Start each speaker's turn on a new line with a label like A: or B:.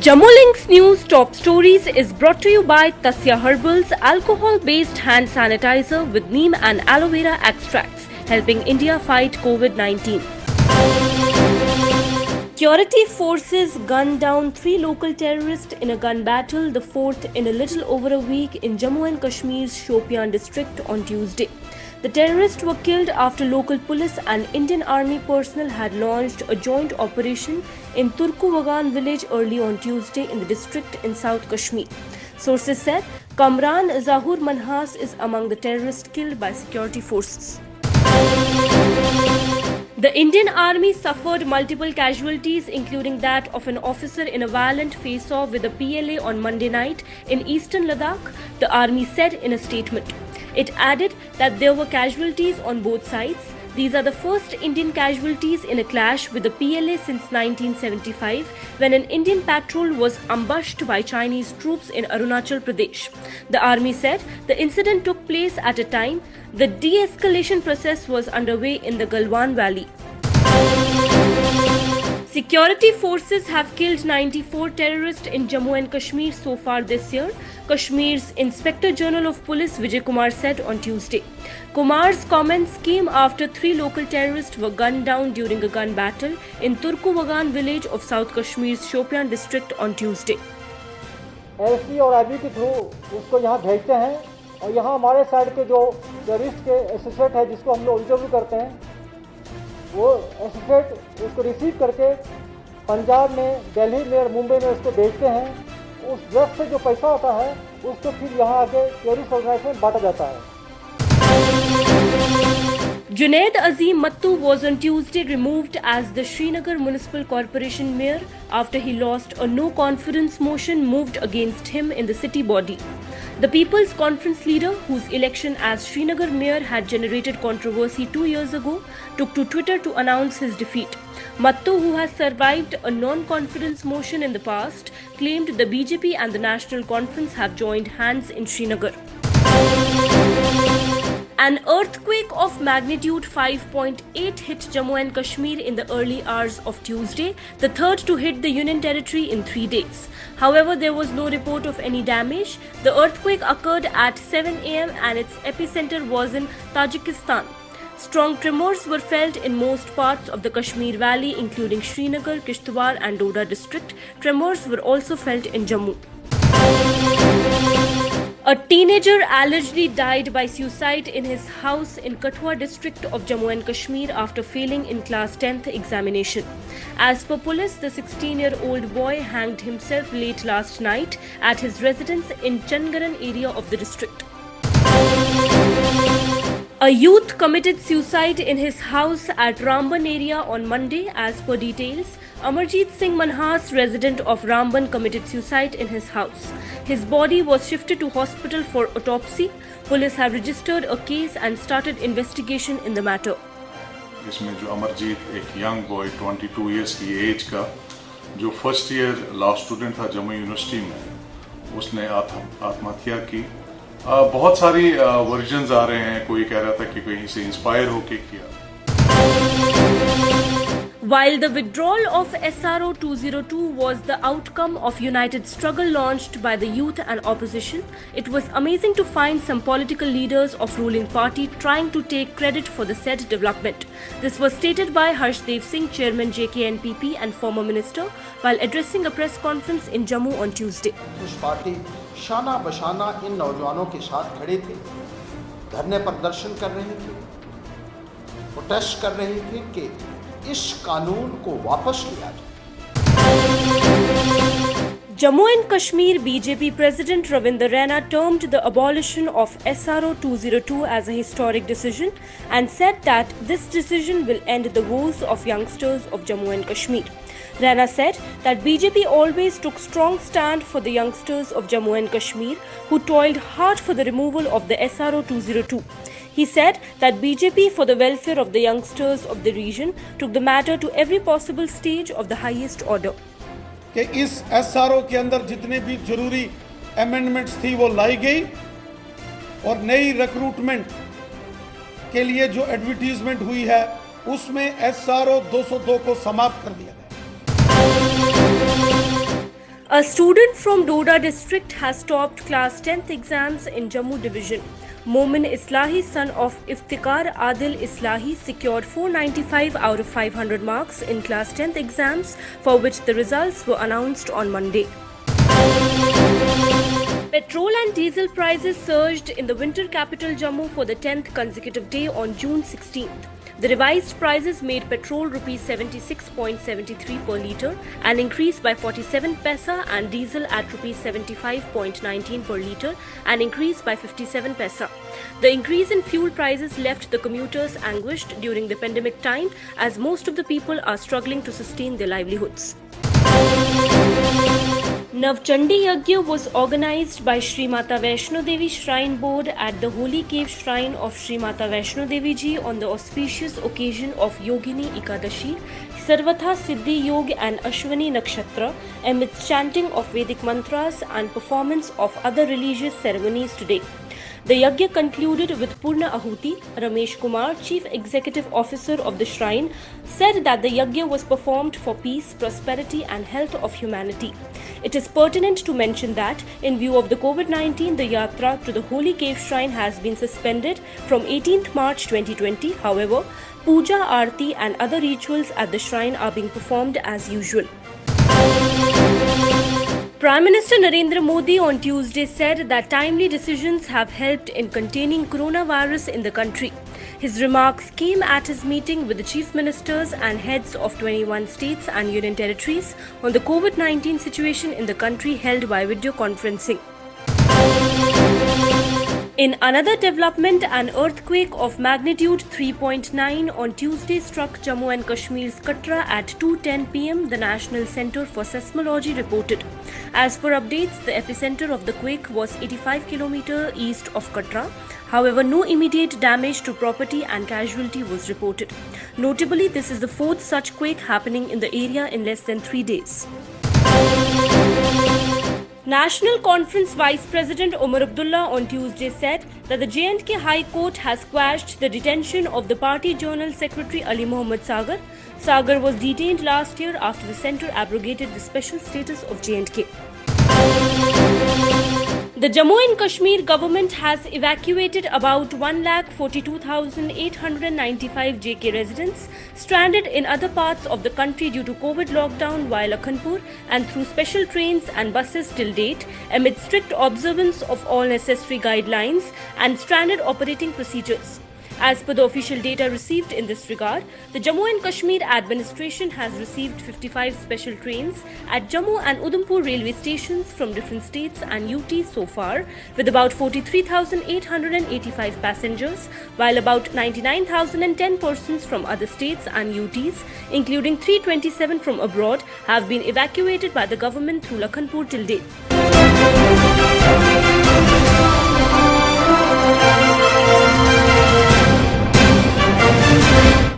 A: Jammu Links News Top Stories is brought to you by Tasya Herbals alcohol-based hand sanitizer with neem and aloe vera extracts, helping India fight COVID-19. Security forces gunned down 3 local terrorists in a gun battle, the fourth in a little over a week in Jammu and Kashmir's Shopian district on Tuesday. The terrorists were killed after local police and Indian Army personnel had launched a joint operation in Turku Wagan village early on Tuesday in the district in South Kashmir. Sources said Kamran Zahur Manhas is among the terrorists killed by security forces. The Indian Army suffered multiple casualties, including that of an officer in a violent face-off with the PLA on Monday night in eastern Ladakh, the Army said in a statement. It added that there were casualties on both sides. These are the first Indian casualties in a clash with the PLA since 1975, when an Indian patrol was ambushed by Chinese troops in Arunachal Pradesh. The army said the incident took place at a time the de-escalation process was underway in the Galwan Valley. Security forces have killed 94 terrorists in Jammu and Kashmir so far this year, Kashmir's Inspector General of Police Vijay Kumar said on Tuesday. Kumar's comments came after 3 local terrorists were gunned down during a gun battle in Turku Wagan village of South Kashmir's Shopian district on Tuesday.
B: SP और IB के through उसको यहाँ भेजते हैं और यहाँ हमारे side के जो टेररिस्ट के एसोसिएट है जिसको हम लोग इंटरव्यू करते हैं, वो एसोसिएट उसको रिसीव करके पंजाब में, दिल्ली में और मुंबई में उसको भेजते हैं। उस ड्रग से जो पैसा होता है उसको फिर यहाँ आके टेररिस्ट ऑर्गेनाइजेशन में बांटा जाता है।
A: Junaid Azim Mattu was on Tuesday removed as the Srinagar Municipal Corporation Mayor after he lost a no-confidence motion moved against him in the city body. The People's Conference leader, whose election as Srinagar Mayor had generated controversy 2 years ago, took to Twitter to announce his defeat. Mattu, who has survived a non-confidence motion in the past, claimed the BJP and the National Conference have joined hands in Srinagar. An earthquake of magnitude 5.8 hit Jammu and Kashmir in the early hours of Tuesday, the third to hit the Union Territory in 3 days. However, there was no report of any damage. The earthquake occurred at 7 a.m. and its epicenter was in Tajikistan. Strong tremors were felt in most parts of the Kashmir Valley, including Srinagar, Kishtwar and Doda district. Tremors were also felt in Jammu. A teenager allegedly died by suicide in his house in Kathua district of Jammu and Kashmir after failing in class 10th examination. As per police, the 16-year-old boy hanged himself late last night at his residence in Changaran area of the district. A youth committed suicide in his house at Ramban area on Monday. As per details, Amarjeet Singh Manhas, resident of Ramban, committed suicide in his house. His body was shifted to hospital for autopsy. Police have registered a case and started investigation in the matter.
C: इसमें जो अमरजीत एक young boy 22 years की as का जो first year law student था Jammu university में, उसने आत्महत्या की। बहुत सारी वर्जन्स आ रहे हैं, कोई कह रहा था कि कहीं से इंस्पायर होके किया।
A: While the withdrawal of SRO 202 was the outcome of united struggle launched by the youth and opposition, it was amazing to find some political leaders of ruling party trying to take credit for the said development. This was stated by Harshdev Singh, chairman JKNPP and former minister, while addressing a press conference in Jammu on Tuesday.
D: कुछ party शाना बशाना इन नौजवानों के साथ खड़े थे, धरने प्रदर्शन कर रहे थे, प्रोटेस्ट कर रहे थे कि इस कानून को वापस लिया जाए।
A: Jammu and Kashmir BJP President Ravinder Raina termed the abolition of SRO 202 as a historic decision and said that this decision will end the woes of youngsters of Jammu and Kashmir. Raina said that BJP always took strong stand for the youngsters of Jammu and Kashmir who toiled hard for the removal of the SRO 202. He said that BJP, for the welfare of the youngsters of the region, took the matter to every possible stage of the highest order.
E: कि इस SRO के अंदर जितने भी जरूरी amendments थी वो लाई गई और नई रिक्रूटमेंट के लिए जो एडवर्टीजमेंट हुई है उसमें SRO 202 को समाप्त कर दिया गया।
A: A student from Doda district has topped class 10th exams in Jammu division. Momin Islahi, son of Iftikhar Adil Islahi, secured 495 out of 500 marks in class 10th exams, for which the results were announced on Monday. Petrol and diesel prices surged in the winter capital Jammu for the 10th consecutive day on June 16th. The revised prices made petrol rupees 76.73 per litre, an increase by 47 paisa, and diesel at rupees 75.19 per litre, an increase by 57 paisa. The increase in fuel prices left the commuters anguished during the pandemic time, as most of the people are struggling to sustain their livelihoods. Navchandi Yagya was organized by Shri Mata Vaishno Devi Shrine Board at the Holy Cave Shrine of Shri Mata Vaishno Devi Ji on the auspicious occasion of Yogini Ekadashi, Sarvatha Siddhi Yog and Ashwini Nakshatra, amidst chanting of Vedic mantras and performance of other religious ceremonies today. The Yagya concluded with Purna Ahuti. Ramesh Kumar, Chief Executive Officer of the shrine, said that the Yagya was performed for peace, prosperity and health of humanity. It is pertinent to mention that, in view of the COVID-19, the Yatra to the Holy Cave Shrine has been suspended from 18th March 2020. However, Puja, Aarti and other rituals at the shrine are being performed as usual. Prime Minister Narendra Modi on Tuesday said that timely decisions have helped in containing coronavirus in the country. His remarks came at his meeting with the chief ministers and heads of 21 states and union territories on the COVID-19 situation in the country, held by video conferencing. In another development, an earthquake of magnitude 3.9 on Tuesday struck Jammu and Kashmir's Katra at 2:10 p.m., the National Centre for Seismology reported. As per updates, the epicenter of the quake was 85 km east of Katra. However, no immediate damage to property and casualty was reported. Notably, this is the fourth such quake happening in the area in less than 3 days. National Conference Vice President Omar Abdullah on Tuesday said that the J&K High Court has quashed the detention of the party Journal Secretary Ali Mohammad Sagar. Sagar was detained last year after the centre abrogated the special status of J&K. The Jammu and Kashmir government has evacuated about 1,42,895 JK residents stranded in other parts of the country due to COVID lockdown via Lakhanpur and through special trains and buses till date, amid strict observance of all necessary guidelines and standard operating procedures. As per the official data received in this regard, the Jammu and Kashmir administration has received 55 special trains at Jammu and Udhampur railway stations from different states and UT so far, with about 43,885 passengers, while about 99,010 persons from other states and UTs, including 327 from abroad, have been evacuated by the government through Lakhanpur till date.